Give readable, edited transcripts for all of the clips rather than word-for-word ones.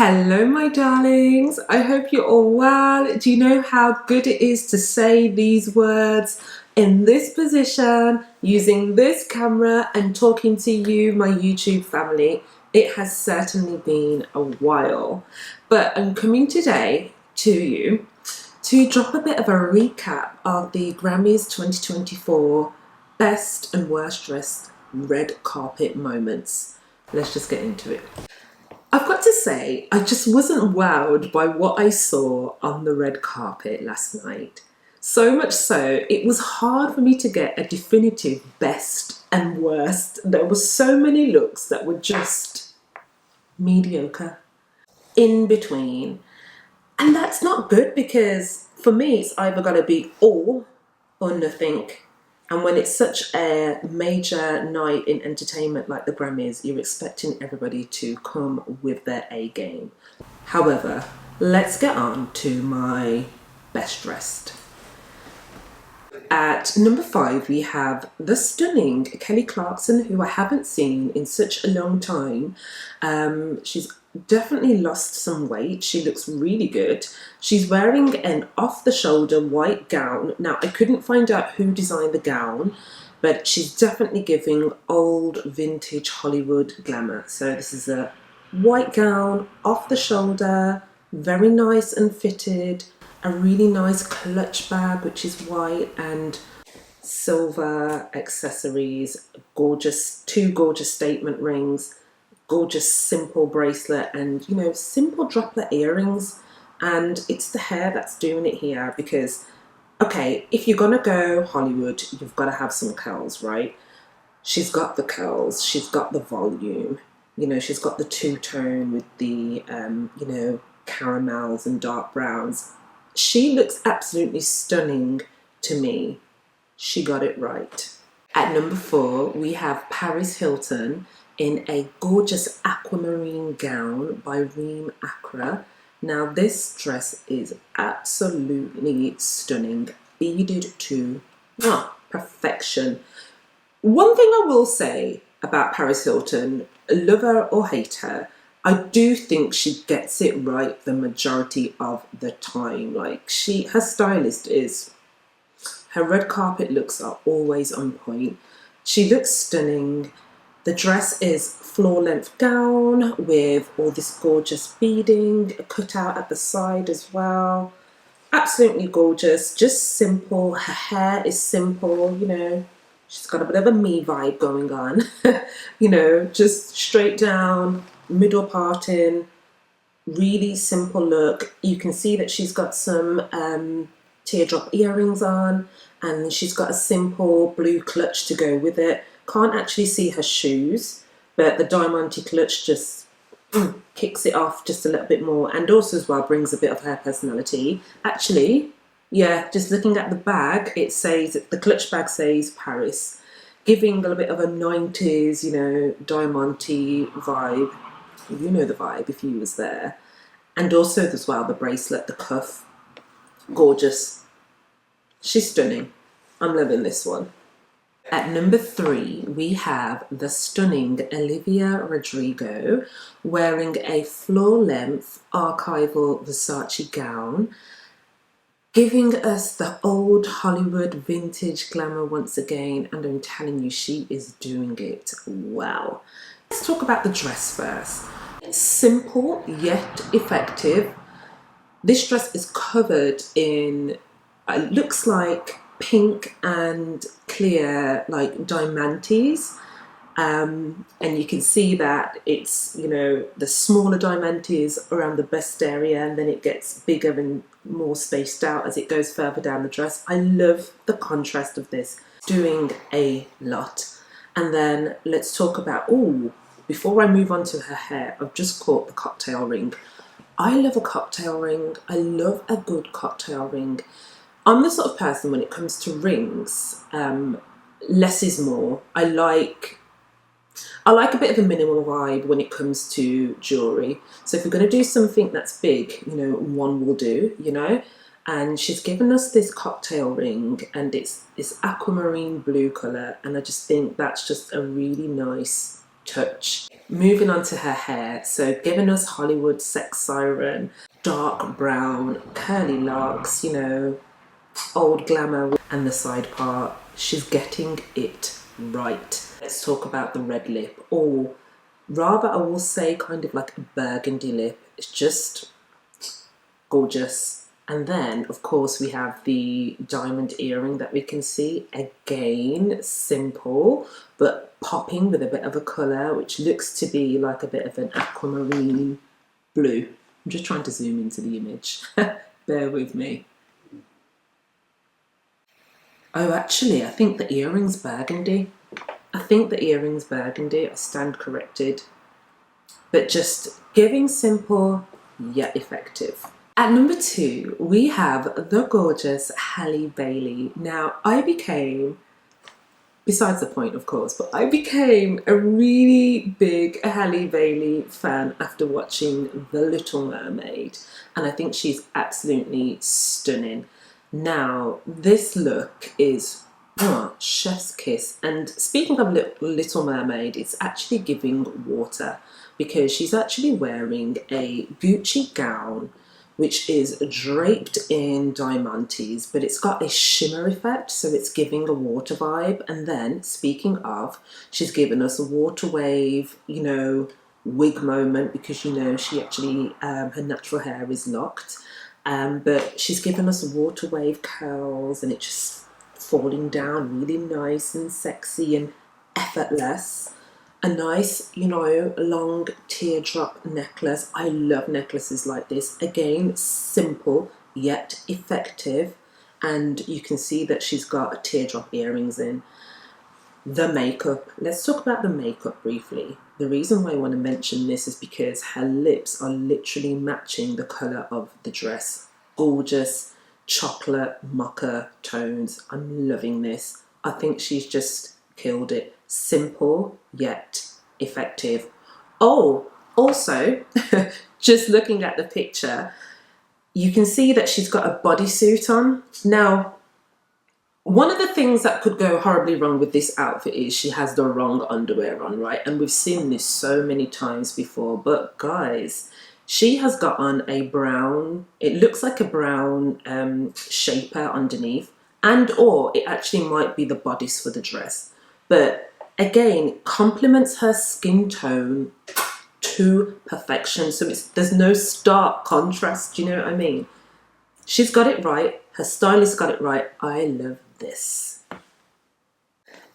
Hello, my darlings. I hope you're all well. Do you know how good it is to say these words in this position, using this camera and talking to you, my YouTube family? It has certainly been a while, but I'm coming today to you to drop a bit of a recap of the Grammys 2024 Best and Worst Dressed Red Carpet Moments. Let's just get into it. I've got to say, I just wasn't wowed by what I saw on the red carpet last night. So much so, it was hard for me to get a definitive best and worst. There were so many looks that were just mediocre, in between. And that's not good because for me, it's either got to be all or nothing. And when it's such a major night in entertainment like the Grammys, you're expecting everybody to come with their A game. However, let's get on to my best dressed. At number 5, we have the stunning Kelly Clarkson, who I haven't seen in such a long time. She's definitely lost some weight. She looks really good. She's wearing an off-the-shoulder white gown. Now, I couldn't find out who designed the gown, but she's definitely giving old vintage Hollywood glamour. So this is a white gown, off the shoulder, very nice and fitted, a really nice clutch bag, which is white, and silver accessories, gorgeous, 2 gorgeous statement rings, gorgeous simple bracelet, and simple droplet earrings. And it's the hair that's doing it here, because okay, if you're gonna go Hollywood, you've got to have some curls, right? She's got the curls, she's got the volume, she's got the two-tone with the caramels and dark browns. She looks absolutely stunning to me. She got it right. At number 4, we have Paris Hilton in a gorgeous aquamarine gown by Reem Acra. Now this dress is absolutely stunning, beaded to perfection. One thing I will say about Paris Hilton, love her or hate her, I do think she gets it right the majority of the time. Like her stylist is, her red carpet looks are always on point. She looks stunning. The dress is floor-length gown with all this gorgeous beading, cut out at the side as well. Absolutely gorgeous, just simple. Her hair is simple, she's got a bit of a me vibe going on. Just straight down, middle parting, really simple look. You can see that she's got some teardrop earrings on, and she's got a simple blue clutch to go with it. Can't actually see her shoes, but the diamante clutch just kicks it off just a little bit more, and also as well brings a bit of her personality. Actually, yeah, just looking at the bag, it says, the clutch bag says Paris, giving a little bit of a 90s, diamante vibe. You know the vibe if you was there. And also as well, the bracelet, the cuff, gorgeous. She's stunning. I'm loving this one. At number 3, we have the stunning Olivia Rodrigo wearing a floor-length archival Versace gown, giving us the old Hollywood vintage glamour once again, and I'm telling you, she is doing it well. Let's talk about the dress first. Simple yet effective. This dress is covered in, it looks like pink and clear, like diamantes, and you can see that it's the smaller diamantes around the bust area, and then it gets bigger and more spaced out as it goes further down the dress. I love the contrast of this, doing a lot. And then let's talk about, before I move on to her hair, I've just caught the cocktail ring. I love a cocktail ring. I love a good cocktail ring. I'm the sort of person, when it comes to rings, less is more. I like a bit of a minimal vibe when it comes to jewellery. So if you're going to do something that's big, one will do, And she's given us this cocktail ring, and it's this aquamarine blue colour, and I just think that's just a really nice touch. Moving on to her hair, so giving us Hollywood sex siren, dark brown, curly locks, you know, old glamour, and the side part. She's getting it right. Let's talk about the red lip, or rather I will say kind of like a burgundy lip. It's just gorgeous. And then of course we have the diamond earring that we can see. Again, simple but popping with a bit of a colour, which looks to be like a bit of an aquamarine blue. I'm just trying to zoom into the image. Bear with me. Oh, actually, I think the earring's burgundy. I stand corrected. But just giving simple yet effective. At number 2, we have the gorgeous Halle Bailey. Now, besides the point of course, but I became a really big Halle Bailey fan after watching The Little Mermaid. And I think she's absolutely stunning. Now, this look is chef's kiss. And speaking of Little Mermaid, it's actually giving water, because she's actually wearing a Gucci gown which is draped in diamantes, but it's got a shimmer effect, so it's giving a water vibe. And then, speaking of, she's given us a water wave, you know, wig moment, because you know she actually, her natural hair is locked. But she's given us water wave curls, and it's just falling down really nice and sexy and effortless. A nice, you know, long teardrop necklace. I love necklaces like this. Again, simple yet effective. And you can see that she's got a teardrop earrings in. The makeup. Let's talk about the makeup briefly. The reason why I want to mention this is because her lips are literally matching the colour of the dress. Gorgeous chocolate mocha tones. I'm loving this. I think she's just killed it. Simple yet effective. Oh, also, just looking at the picture, you can see that she's got a bodysuit on. Now, one of the things that could go horribly wrong with this outfit is she has the wrong underwear on, right? And we've seen this so many times before. But guys, she has got on a brown, it looks like a brown shaper underneath, and or it actually might be the bodice for the dress. But again, complements her skin tone to perfection. So there's no stark contrast, you know what I mean? She's got it right. Her stylist got it right. I love this.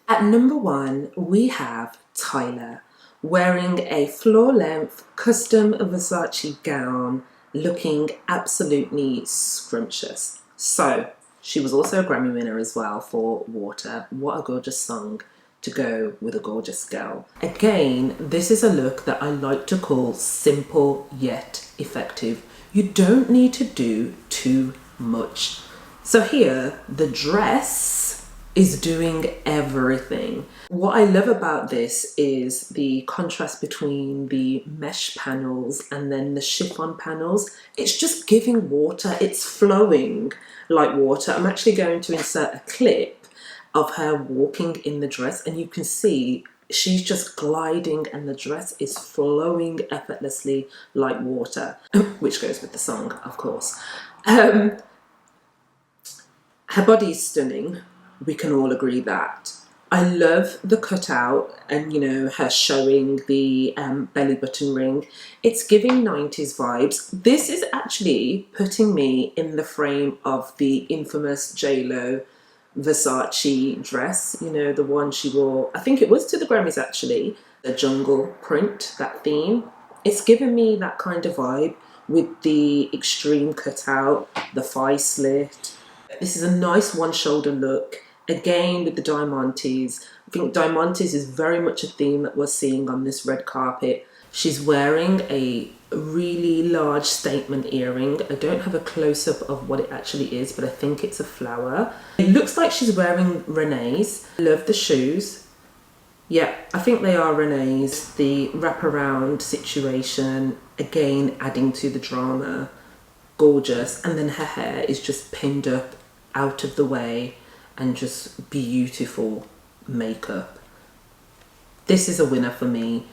At number 1, we have Tyler wearing a floor-length custom Versace gown, looking absolutely scrumptious. So she was also a Grammy winner as well for Water. What a gorgeous song to go with a gorgeous girl. Again, this is a look that I like to call simple yet effective. You don't need to do too much. So here, the dress is doing everything. What I love about this is the contrast between the mesh panels and then the chiffon panels. It's just giving water. It's flowing like water. I'm actually going to insert a clip of her walking in the dress, and you can see she's just gliding and the dress is flowing effortlessly like water, which goes with the song, of course. Her body is stunning. We can all agree that. I love the cutout and, you know, her showing the belly button ring. It's giving 90s vibes. This is actually putting me in the frame of the infamous J-Lo Versace dress, you know, the one she wore, I think it was to the Grammys actually, the jungle print, that theme. It's given me that kind of vibe with the extreme cutout, the thigh slit. This is a nice one shoulder look, again with the diamantes. I think diamantes is very much a theme that we're seeing on this red carpet. She's wearing a really large statement earring. I don't have a close-up of what it actually is, but I think it's a flower. It looks like she's wearing Renee's. I love the shoes. Yeah, I think they are Renee's. The wraparound situation, again, adding to the drama. Gorgeous. And then her hair is just pinned up out of the way and just beautiful makeup. This is a winner for me.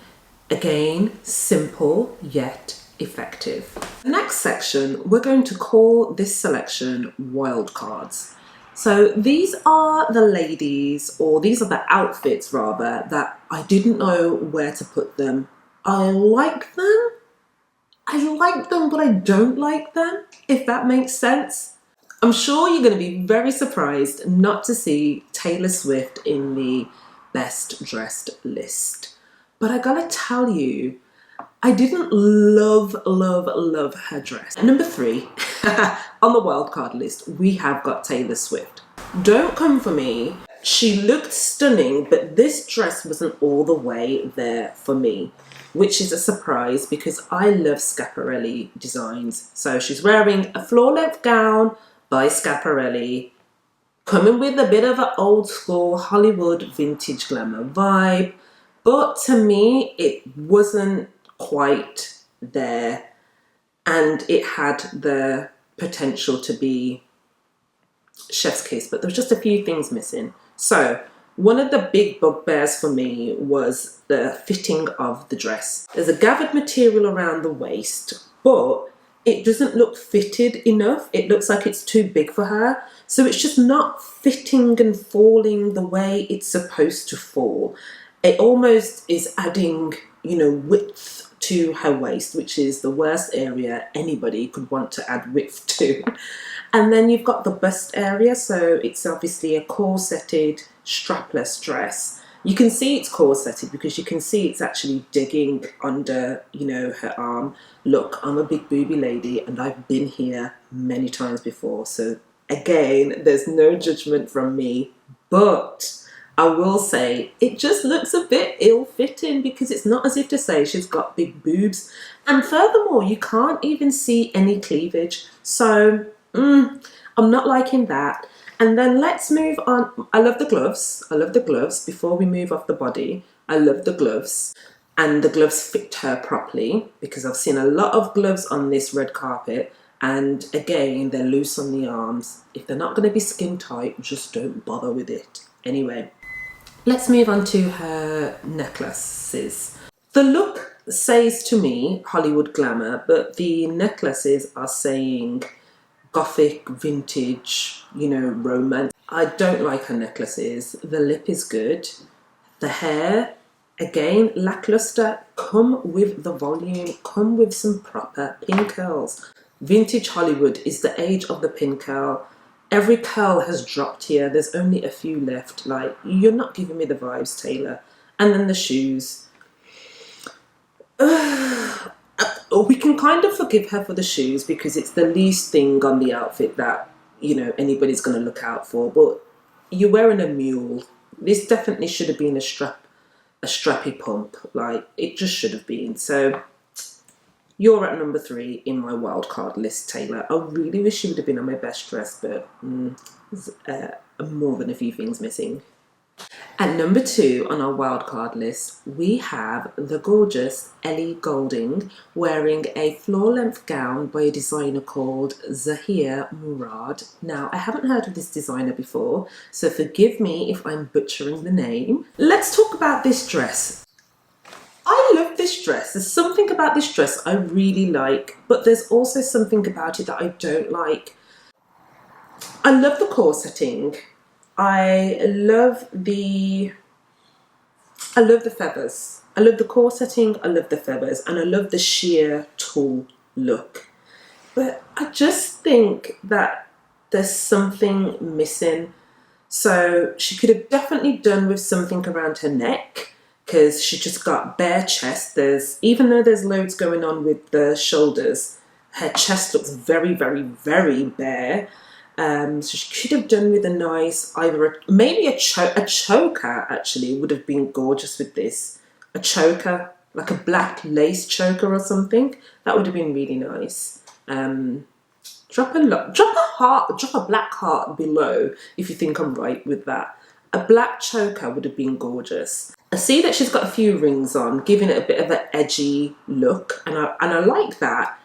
Again, simple yet effective. Next section, we're going to call this selection wildcards. So these are the ladies, or these are the outfits rather, that I didn't know where to put them. I like them, but I don't like them, if that makes sense. I'm sure you're going to be very surprised not to see Taylor Swift in the best dressed list. But I gotta tell you, I didn't love her dress. At number 3, on the wildcard list, we have got Taylor Swift. Don't come for me. She looked stunning, but this dress wasn't all the way there for me, which is a surprise because I love Schiaparelli designs. So she's wearing a floor-length gown by Schiaparelli, coming with a bit of an old school Hollywood vintage glamour vibe. But to me, it wasn't quite there, and it had the potential to be chef's kiss, but there was just a few things missing. So one of the big bugbears for me was the fitting of the dress. There's a gathered material around the waist, but it doesn't look fitted enough. It looks like it's too big for her. So it's just not fitting and falling the way it's supposed to fall. It almost is adding, width to her waist, which is the worst area anybody could want to add width to. And then you've got the bust area, so it's obviously a corseted, strapless dress. You can see it's corseted because you can see it's actually digging under, her arm. Look, I'm a big booby lady and I've been here many times before. So again, there's no judgment from me, but I will say it just looks a bit ill-fitting because it's not as if to say she's got big boobs. And furthermore, you can't even see any cleavage. So I'm not liking that. And then let's move on. I love the gloves. Before we move off the body, I love the gloves. And the gloves fit her properly because I've seen a lot of gloves on this red carpet. And again, they're loose on the arms. If they're not going to be skin tight, just don't bother with it. Anyway, let's move on to her necklaces. The look says to me Hollywood glamour, but the necklaces are saying gothic, vintage, romance. I don't like her necklaces. The lip is good. The hair, again, lackluster. Come with the volume. Come with some proper pin curls. Vintage Hollywood is the age of the pin curl. Every curl has dropped here. There's only a few left. Like, you're not giving me the vibes, Taylor. And then the shoes. We can kind of forgive her for the shoes because it's the least thing on the outfit that, anybody's going to look out for. But you're wearing a mule. This definitely should have been a strappy pump. Like, it just should have been. So you're at number 3 in my wildcard list, Taylor. I really wish you would have been on my best dress, but there's more than a few things missing. At number 2 on our wildcard list, we have the gorgeous Ellie Goulding wearing a floor-length gown by a designer called Zahir Murad. Now, I haven't heard of this designer before, so forgive me if I'm butchering the name. Let's talk about this dress. I love this dress. There's something about this dress I really like, but there's also something about it that I don't like. I love the corseting. I love the feathers. I love the corseting, I love the feathers, and I love the sheer tulle look. But I just think that there's something missing. So she could have definitely done with something around her neck because she just got bare chest. Even though there's loads going on with the shoulders, her chest looks very, very, very bare. So she could have done with a nice, maybe a choker actually would have been gorgeous with this. A choker, like a black lace choker or something. That would have been really nice. Drop a black heart below if you think I'm right with that. A black choker would have been gorgeous. I see that she's got a few rings on, giving it a bit of an edgy look, and I like that.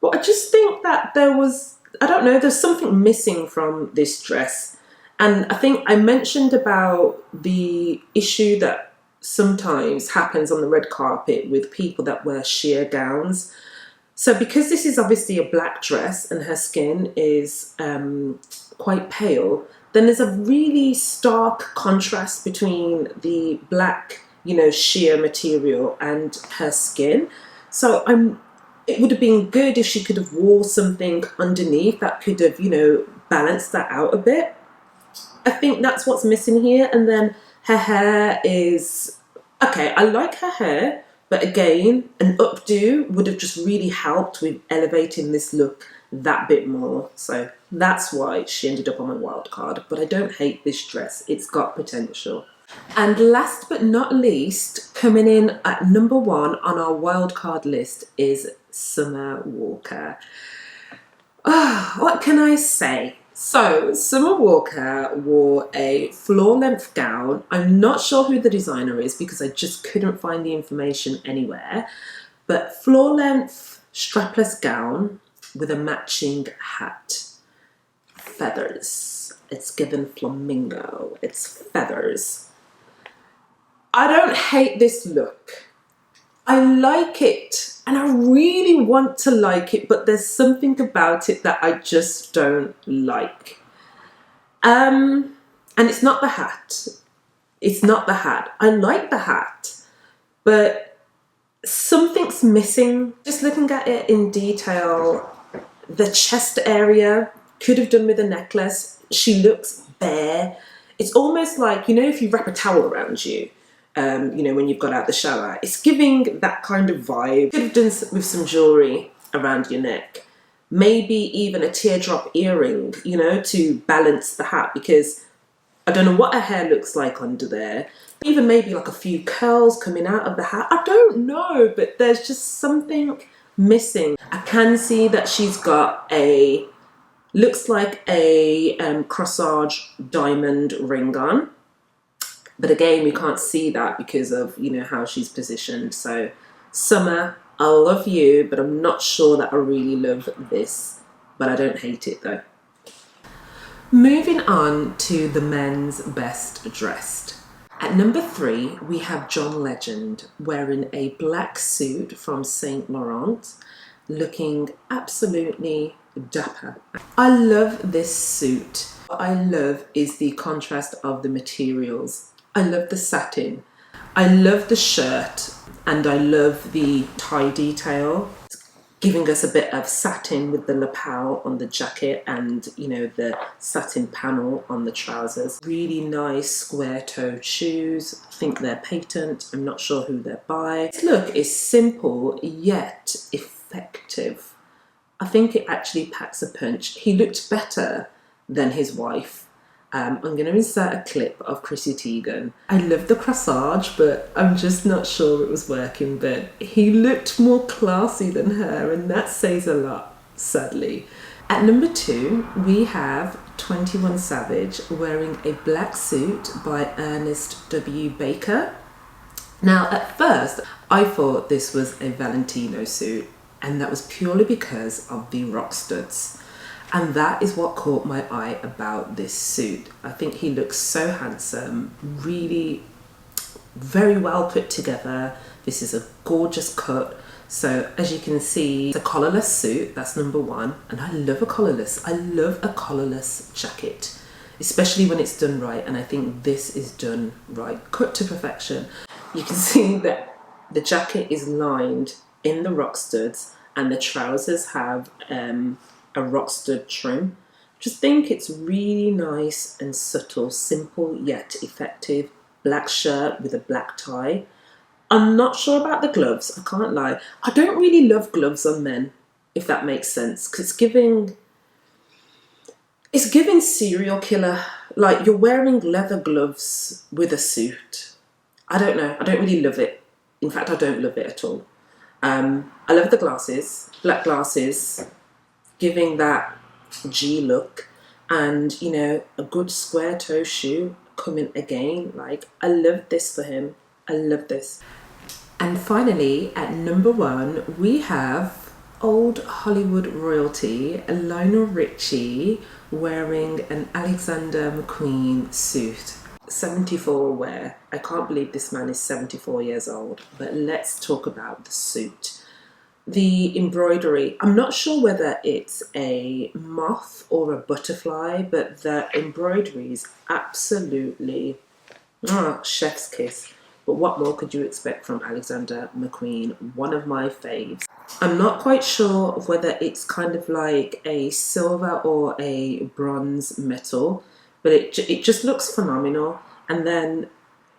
But I just think that there's something missing from this dress. And I think I mentioned about the issue that sometimes happens on the red carpet with people that wear sheer gowns. So because this is obviously a black dress and her skin is quite pale, then there's a really stark contrast between the black, sheer material and her skin. So it would have been good if she could have wore something underneath that could have, balanced that out a bit. I think that's what's missing here. And then her hair is, okay, I like her hair, but again, an updo would have just really helped with elevating this look that bit more. So that's why she ended up on my wild card. But I don't hate this dress. It's got potential. And last but not least, coming in at number 1 on our wild card list is Summer Walker. Oh, what can I say? So Summer Walker wore a floor-length gown. I'm not sure who the designer is because I just couldn't find the information anywhere. But floor-length strapless gown with a matching hat. Feathers. It's given flamingo. It's feathers. I don't hate this look. I like it and I really want to like it, but there's something about it that I just don't like. And it's not the hat. It's not the hat. I like the hat, but something's missing. Just looking at it in detail, the chest area could have done with a necklace. She looks bare. It's almost like, if you wrap a towel around you, when you've got out the shower, it's giving that kind of vibe. Could have done with some jewelry around your neck, maybe even a teardrop earring, to balance the hat, because I don't know what her hair looks like under there. Even maybe like a few curls coming out of the hat. I don't know, but there's just something missing. I can see that she's got looks like a corsage diamond ring on. But again, we can't see that because of, how she's positioned. So Summer, I love you, but I'm not sure that I really love this. But I don't hate it though. Moving on to the men's best dressed. At number 3, we have John Legend wearing a black suit from Saint Laurent, looking absolutely dapper. I love this suit. What I love is the contrast of the materials. I love the satin, I love the shirt, and I love the tie detail. It's giving us a bit of satin with the lapel on the jacket and, the satin panel on the trousers. Really nice square-toed shoes. I think they're patent. I'm not sure who they're by. This look is simple yet effective. I think it actually packs a punch. He looked better than his wife. I'm going to insert a clip of Chrissy Teigen. I love the corsage, but I'm just not sure it was working. But he looked more classy than her, and that says a lot, sadly. At number 2, we have 21 Savage wearing a black suit by Ernest W. Baker. Now, at first, I thought this was a Valentino suit, and that was purely because of the rock studs. And that is what caught my eye about this suit. I think he looks so handsome, really very well put together. This is a gorgeous cut. So as you can see, it's a collarless suit, that's number 1. And I love a collarless. I love a collarless jacket, especially when it's done right. And I think this is done right, cut to perfection. You can see that the jacket is lined in the rock studs and the trousers have a rock stud trim. Just think it's really nice and subtle, simple yet effective. Black shirt with a black tie. I'm not sure about the gloves, I can't lie. I don't really love gloves on men, if that makes sense, because it's giving serial killer. Like, you're wearing leather gloves with a suit. I don't know, I don't really love it. In fact, I don't love it at all. I love the glasses, black glasses, giving that G look, and a good square toe shoe coming again. Like, I love this for him. I love this. And finally, at number 1, we have old Hollywood royalty Lionel Richie wearing an Alexander McQueen suit. 74 wear. I can't believe this man is 74 years old. But let's talk about the suit. The embroidery, I'm not sure whether it's a moth or a butterfly, but the embroidery is absolutely chef's kiss. But what more could you expect from Alexander McQueen, one of my faves? I'm not quite sure of whether it's kind of like a silver or a bronze metal, but it just looks phenomenal. And then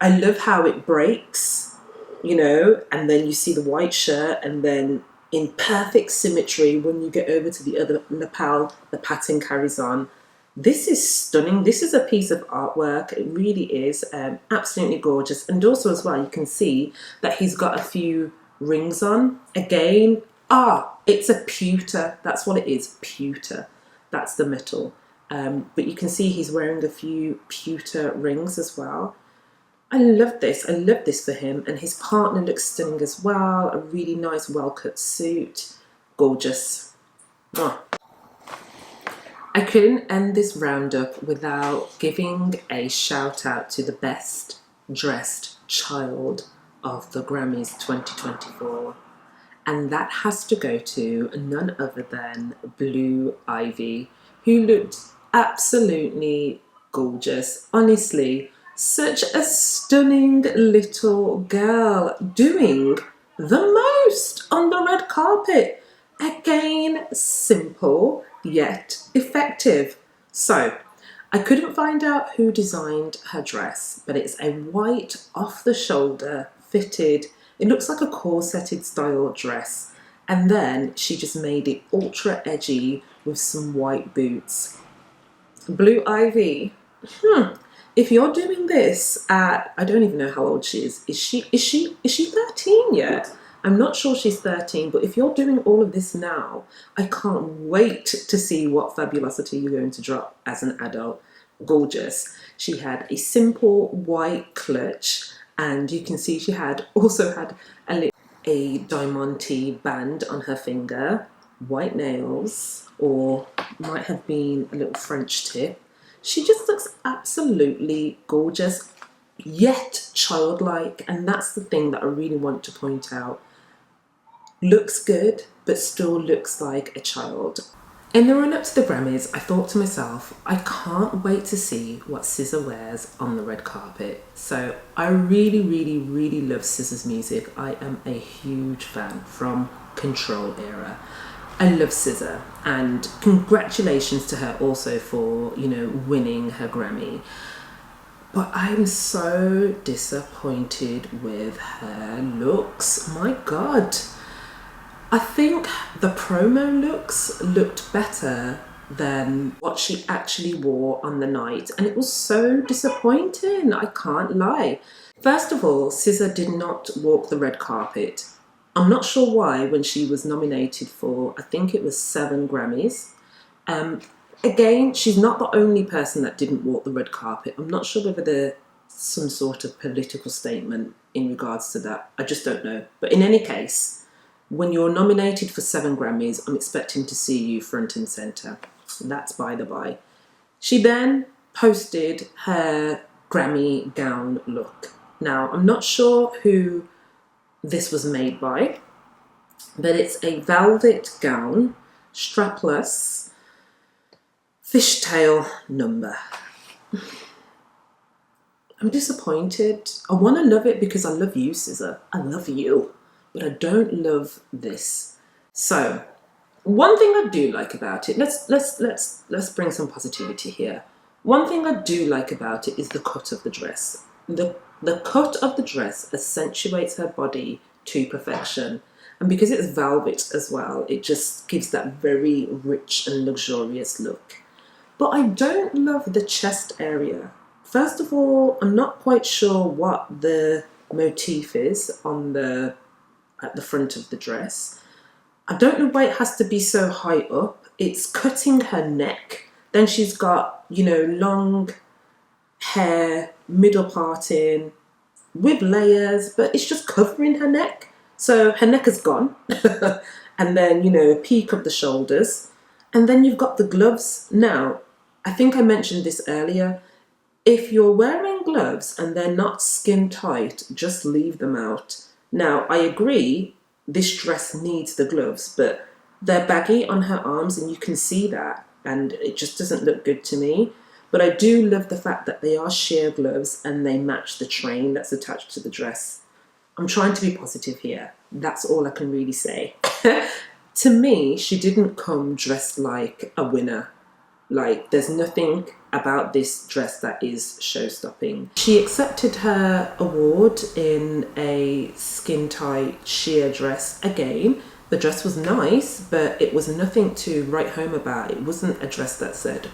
I love how it breaks, you know, and then you see the white shirt, and then in perfect symmetry when you get over to the other lapel, the pattern carries on. This is stunning. This is a piece of artwork. It really is absolutely gorgeous. And also as well, you can see that he's got a few rings on. Again, it's a pewter. That's what it is, pewter. That's the metal. But you can see he's wearing a few pewter rings as well. I love this. I love this for him. And his partner looks stunning as well. A really nice, well-cut suit. Gorgeous. I couldn't end this roundup without giving a shout out to the best dressed child of the Grammys 2024. And that has to go to none other than Blue Ivy, who looked absolutely gorgeous. Honestly, such a stunning little girl doing the most on the red carpet. Again, simple yet effective. So, I couldn't find out who designed her dress, but it's a white off-the-shoulder fitted, it looks like a corseted style dress. And then she just made it ultra edgy with some white boots. Blue Ivy, if you're doing this at, I don't even know how old she is. Is she 13 yet? I'm not sure she's 13, but if you're doing all of this now, I can't wait to see what fabulousity you're going to drop as an adult. Gorgeous. She had a simple white clutch, and you can see she also had a diamante band on her finger, white nails, or might have been a little French tip. She just looks absolutely gorgeous, yet childlike, and that's the thing that I really want to point out. Looks good, but still looks like a child. In the run-up to the Grammys, I thought to myself, I can't wait to see what SZA wears on the red carpet. So I really, really, really love SZA's music. I am a huge fan from Control era. I love SZA, and congratulations to her also for, you know, winning her Grammy. But I'm so disappointed with her looks. My God. I think the promo looks looked better than what she actually wore on the night, and it was so disappointing, I can't lie. First of all, SZA did not walk the red carpet. I'm not sure why when she was nominated for, I think it was 7 Grammys. Again, she's not the only person that didn't walk the red carpet. I'm not sure whether there's some sort of political statement in regards to that. I just don't know. But in any case, when you're nominated for 7 Grammys, I'm expecting to see you front and centre. That's by the by. She then posted her Grammy gown look. Now, I'm not sure who this was made by, but it's a velvet gown, strapless, fishtail number. I'm disappointed. I want to love it because I love you, SZA. I love you. But I don't love this. So, one thing I do like about it, let's bring some positivity here. One thing I do like about it is the cut of the dress. The cut of the dress accentuates her body to perfection. And because it's velvet as well, it just gives that very rich and luxurious look. But I don't love the chest area. First of all, I'm not quite sure what the motif is at the front of the dress. I don't know why it has to be so high up. It's cutting her neck. Then she's got, you know, long hair, middle parting, with layers, but it's just covering her neck. So her neck is gone. And then, you know, peak of the shoulders. And then you've got the gloves. Now, I think I mentioned this earlier. If you're wearing gloves and they're not skin tight, just leave them out. Now, I agree, this dress needs the gloves, but they're baggy on her arms and you can see that, and it just doesn't look good to me. But I do love the fact that they are sheer gloves and they match the train that's attached to the dress. I'm trying to be positive here. That's all I can really say. To me, she didn't come dressed like a winner. Like, there's nothing about this dress that is show-stopping. She accepted her award in a skin-tight sheer dress again. The dress was nice, but it was nothing to write home about. It wasn't a dress that said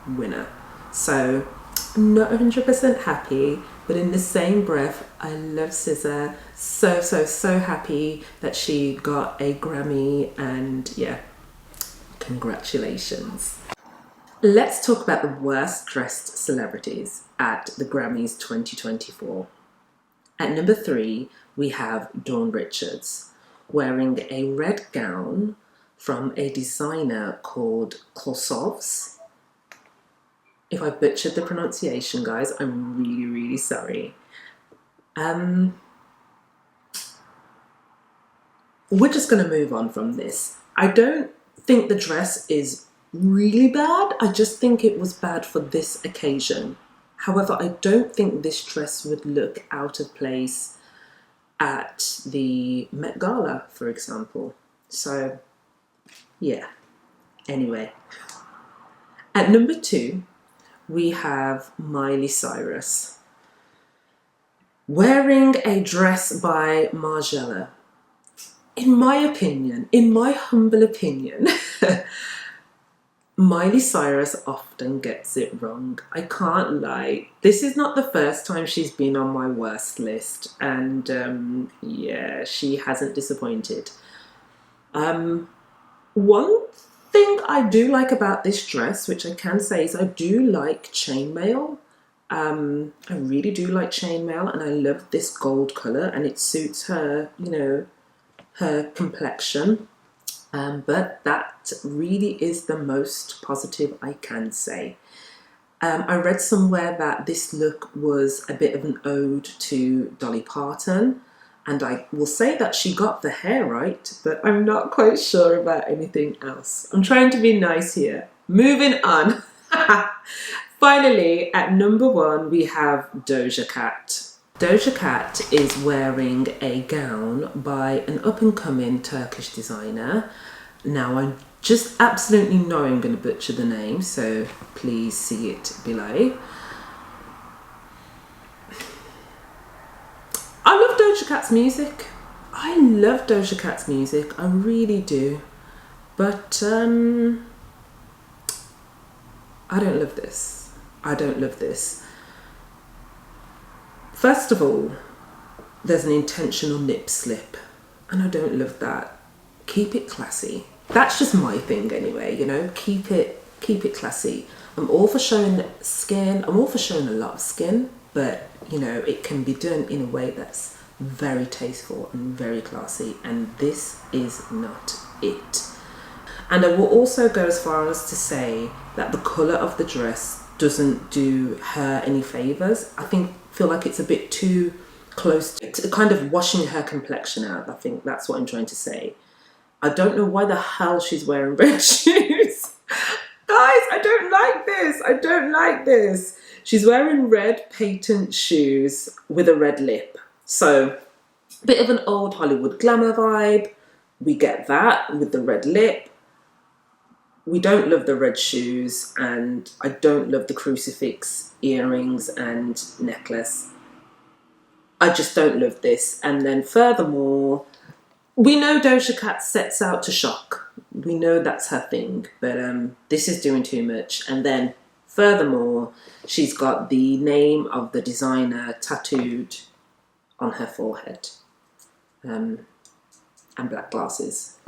winner. So I'm not 100% happy, but in the same breath, I love SZA. So happy that she got a Grammy, and yeah, congratulations. Let's talk about the worst dressed celebrities at the Grammys 2024. At number 3, we have Dawn Richards, wearing a red gown from a designer called Celebs. If I butchered the pronunciation, guys, I'm really sorry. We're just going to move on from this. I don't think the dress is really bad. I just think it was bad for this occasion. However, I don't think this dress would look out of place at the Met Gala, for example. So, yeah. Anyway. At number 2, we have Miley Cyrus, wearing a dress by Margiela. In my humble opinion, Miley Cyrus often gets it wrong. I can't lie. This is not the first time she's been on my worst list, and yeah, she hasn't disappointed. One thing I do like about this dress, which I can say, is I do like chainmail. I really do like chainmail, and I love this gold colour, and it suits her, you know, her complexion. But that really is the most positive I can say. I read somewhere that this look was a bit of an ode to Dolly Parton, and I will say that she got the hair right, but I'm not quite sure about anything else. I'm trying to be nice here. Moving on. Finally, at number 1, we have Doja Cat. Doja Cat is wearing a gown by an up-and-coming Turkish designer. Now, I just absolutely know I'm going to butcher the name, so please see it below. I love Doja Cat's music. I love Doja Cat's music. I really do. But I don't love this. I don't love this. First of all, there's an intentional nip slip, and I don't love that. Keep it classy. That's just my thing anyway, you know, keep it classy. I'm all for showing skin, I'm all for showing a lot of skin, but you know, it can be done in a way that's very tasteful and very classy, and this is not it. And I will also go as far as to say that the colour of the dress doesn't do her any favours. I feel like it's a bit too close to kind of washing her complexion out. I think that's what I'm trying to say. I don't know why the hell she's wearing red shoes. Guys, I don't like this. I don't like this. She's wearing red patent shoes with a red lip. So, a bit of an old Hollywood glamour vibe. We get that with the red lip. We don't love the red shoes, and I don't love the crucifix earrings and necklace. I just don't love this. And then furthermore, we know Doja Cat sets out to shock. We know that's her thing, but this is doing too much. And then furthermore, she's got the name of the designer tattooed on her forehead, and black glasses.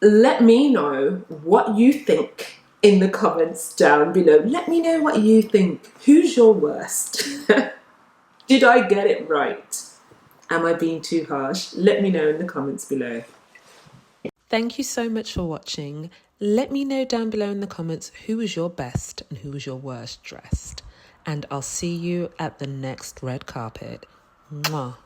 Let me know what you think in the comments down below. Let me know what you think. Who's your worst? Did I get it right? Am I being too harsh? Let me know in the comments below. Thank you so much for watching. Let me know down below in the comments who was your best and who was your worst dressed. And I'll see you at the next red carpet. Mwah.